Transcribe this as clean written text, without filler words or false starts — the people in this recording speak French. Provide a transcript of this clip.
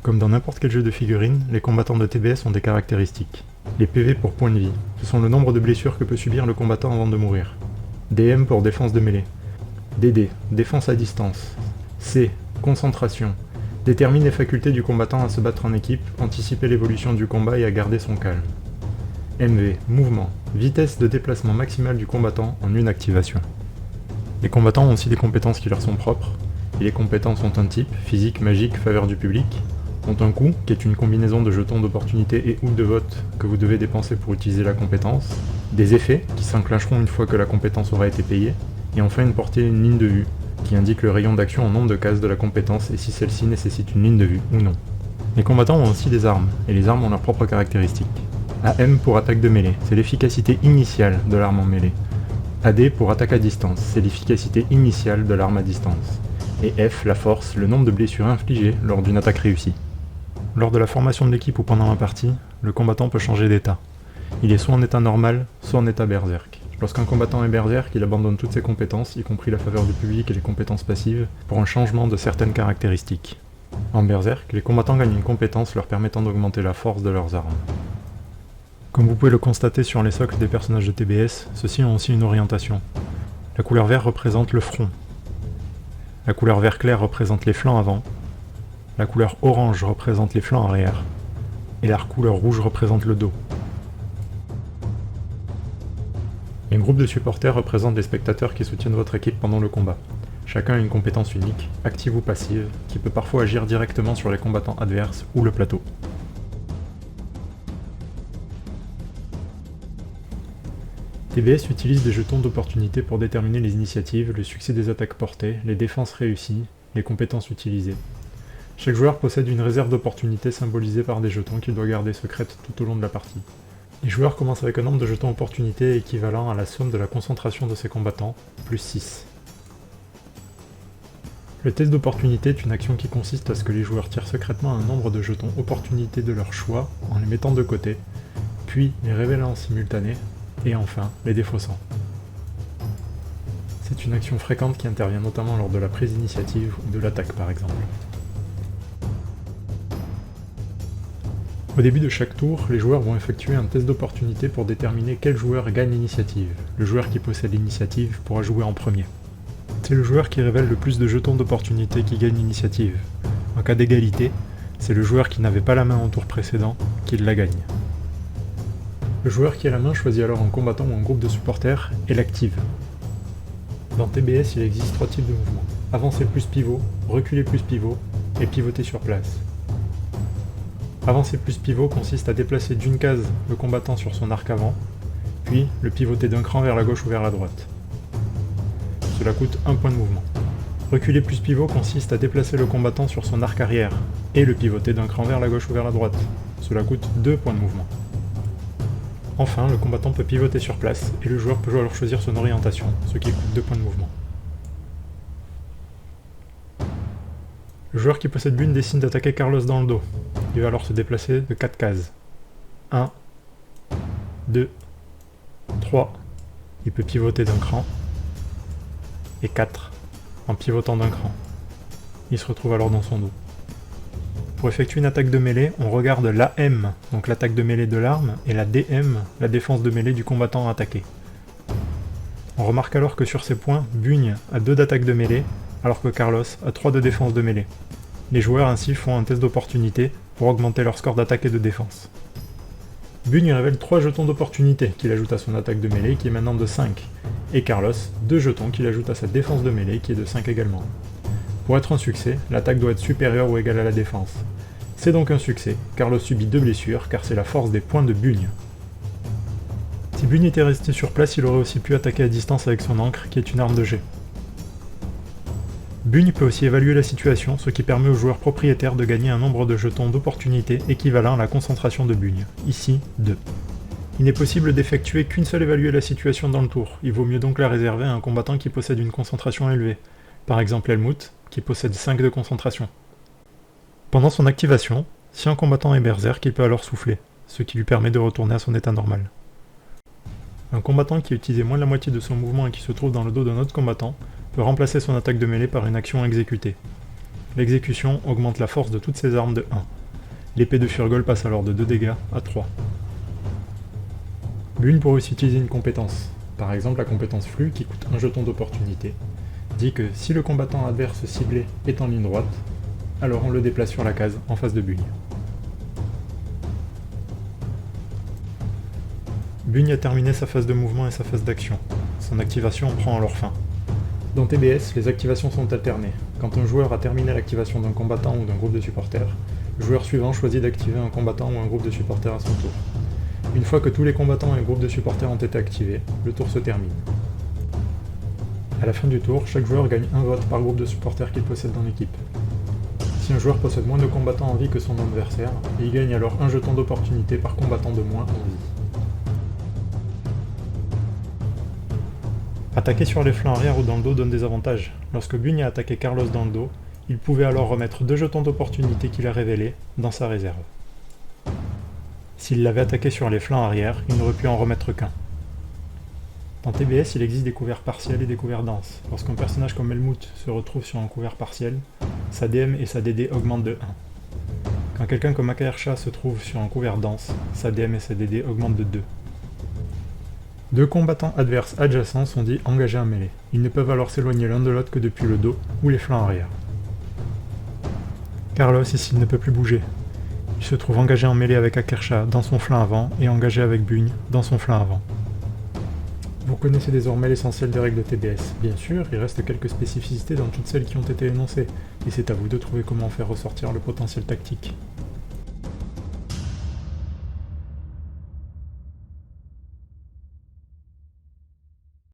Comme dans n'importe quel jeu de figurines, les combattants de TBS ont des caractéristiques. Les PV pour points de vie, ce sont le nombre de blessures que peut subir le combattant avant de mourir. DM pour défense de mêlée. DD, défense à distance. C, concentration. Détermine les facultés du combattant à se battre en équipe, anticiper l'évolution du combat et à garder son calme. MV, mouvement. Vitesse de déplacement maximale du combattant en une activation. Les combattants ont aussi des compétences qui leur sont propres, et les compétences ont un type, physique, magique, faveur du public, ont un coût, qui est une combinaison de jetons d'opportunité et ou de vote que vous devez dépenser pour utiliser la compétence, des effets, qui s'enclencheront une fois que la compétence aura été payée, et enfin une portée et une ligne de vue, qui indique le rayon d'action en nombre de cases de la compétence et si celle-ci nécessite une ligne de vue ou non. Les combattants ont aussi des armes, et les armes ont leurs propres caractéristiques. AM pour attaque de mêlée, c'est l'efficacité initiale de l'arme en mêlée. AD pour attaque à distance, c'est l'efficacité initiale de l'arme à distance. Et F, la force, le nombre de blessures infligées lors d'une attaque réussie. Lors de la formation de l'équipe ou pendant la partie, le combattant peut changer d'état. Il est soit en état normal, soit en état berserk. Lorsqu'un combattant est berserk, il abandonne toutes ses compétences, y compris la faveur du public et les compétences passives, pour un changement de certaines caractéristiques. En berserk, les combattants gagnent une compétence leur permettant d'augmenter la force de leurs armes. Comme vous pouvez le constater sur les socles des personnages de TBS, ceux-ci ont aussi une orientation. La couleur vert représente le front. La couleur vert clair représente les flancs avant. La couleur orange représente les flancs arrière. Et la couleur rouge représente le dos. Les groupes de supporters représentent les spectateurs qui soutiennent votre équipe pendant le combat. Chacun a une compétence unique, active ou passive, qui peut parfois agir directement sur les combattants adverses ou le plateau. TBS utilise des jetons d'opportunité pour déterminer les initiatives, le succès des attaques portées, les défenses réussies, les compétences utilisées. Chaque joueur possède une réserve d'opportunité symbolisée par des jetons qu'il doit garder secrète tout au long de la partie. Les joueurs commencent avec un nombre de jetons opportunité équivalent à la somme de la concentration de ses combattants, plus 6. Le test d'opportunité est une action qui consiste à ce que les joueurs tirent secrètement un nombre de jetons opportunité de leur choix en les mettant de côté, puis les révélant en simultané, et enfin les défaussant. C'est une action fréquente qui intervient notamment lors de la prise d'initiative ou de l'attaque par exemple. Au début de chaque tour, les joueurs vont effectuer un test d'opportunité pour déterminer quel joueur gagne l'initiative. Le joueur qui possède l'initiative pourra jouer en premier. C'est le joueur qui révèle le plus de jetons d'opportunité qui gagne l'initiative. En cas d'égalité, c'est le joueur qui n'avait pas la main au tour précédent qui la gagne. Le joueur qui a la main choisit alors un combattant ou un groupe de supporters et l'active. Dans TBS, il existe 3 types de mouvements. Avancer plus pivot, reculer plus pivot et pivoter sur place. Avancer plus pivot consiste à déplacer d'une case le combattant sur son arc avant, puis le pivoter d'un cran vers la gauche ou vers la droite. Cela coûte 1 point de mouvement. Reculer plus pivot consiste à déplacer le combattant sur son arc arrière, et le pivoter d'un cran vers la gauche ou vers la droite. Cela coûte 2 points de mouvement. Enfin, le combattant peut pivoter sur place, et le joueur peut alors choisir son orientation, ce qui coûte 2 points de mouvement. Le joueur qui possède Bune décide d'attaquer Carlos dans le dos. Il va alors se déplacer de 4 cases. 1, 2, 3, il peut pivoter d'un cran, et 4, en pivotant d'un cran. Il se retrouve alors dans son dos. Pour effectuer une attaque de mêlée, on regarde l'AM, donc l'attaque de mêlée de l'arme, et la DM, la défense de mêlée du combattant attaqué. On remarque alors que sur ces points, Bugne a 2 d'attaque de mêlée, alors que Carlos a 3 de défense de mêlée. Les joueurs ainsi font un test d'opportunité pour augmenter leur score d'attaque et de défense. Bugne révèle 3 jetons d'opportunité qu'il ajoute à son attaque de mêlée qui est maintenant de 5, et Carlos 2 jetons qu'il ajoute à sa défense de mêlée qui est de 5 également. Pour être un succès, l'attaque doit être supérieure ou égale à la défense. C'est donc un succès, Carlos subit 2 blessures car c'est la force des points de Bugne. Si Bugne était resté sur place, il aurait aussi pu attaquer à distance avec son ancre qui est une arme de jet. Bugne peut aussi évaluer la situation, ce qui permet au joueur propriétaire de gagner un nombre de jetons d'opportunité équivalent à la concentration de Bugne, ici 2. Il n'est possible d'effectuer qu'une seule évaluer la situation dans le tour, il vaut mieux donc la réserver à un combattant qui possède une concentration élevée, par exemple Helmut, qui possède 5 de concentration. Pendant son activation, si un combattant est berserk, il peut alors souffler, ce qui lui permet de retourner à son état normal. Un combattant qui a utilisé moins de la moitié de son mouvement et qui se trouve dans le dos d'un autre combattant peut remplacer son attaque de mêlée par une action exécutée. L'exécution augmente la force de toutes ses armes de 1. L'épée de Furgol passe alors de 2 dégâts à 3. Bugne pourrait aussi utiliser une compétence. Par exemple la compétence flux qui coûte un jeton d'opportunité, dit que si le combattant adverse ciblé est en ligne droite, alors on le déplace sur la case en face de Bugne. Bugne a terminé sa phase de mouvement et sa phase d'action. Son activation prend alors fin. Dans TBS, les activations sont alternées. Quand un joueur a terminé l'activation d'un combattant ou d'un groupe de supporters, le joueur suivant choisit d'activer un combattant ou un groupe de supporters à son tour. Une fois que tous les combattants et groupes de supporters ont été activés, le tour se termine. À la fin du tour, chaque joueur gagne un vote par groupe de supporters qu'il possède dans l'équipe. Si un joueur possède moins de combattants en vie que son adversaire, il gagne alors un jeton d'opportunité par combattant de moins en vie. Attaquer sur les flancs arrière ou dans le dos donne des avantages. Lorsque Bugne a attaqué Carlos dans le dos, il pouvait alors remettre 2 jetons d'opportunité qu'il a révélés dans sa réserve. S'il l'avait attaqué sur les flancs arrière, il n'aurait pu en remettre qu'un. Dans TBS, il existe des couverts partiels et des couverts denses. Lorsqu'un personnage comme Helmut se retrouve sur un couvert partiel, sa DM et sa DD augmentent de 1. Quand quelqu'un comme Akaersha se trouve sur un couvert dense, sa DM et sa DD augmentent de 2. 2 combattants adverses adjacents sont dits engagés en mêlée. Ils ne peuvent alors s'éloigner l'un de l'autre que depuis le dos ou les flancs arrière. Carlos ici ne peut plus bouger. Il se trouve engagé en mêlée avec Akersha dans son flanc avant et engagé avec Bugne dans son flanc avant. Vous connaissez désormais l'essentiel des règles de TBS. Bien sûr, il reste quelques spécificités dans toutes celles qui ont été énoncées, et c'est à vous de trouver comment faire ressortir le potentiel tactique.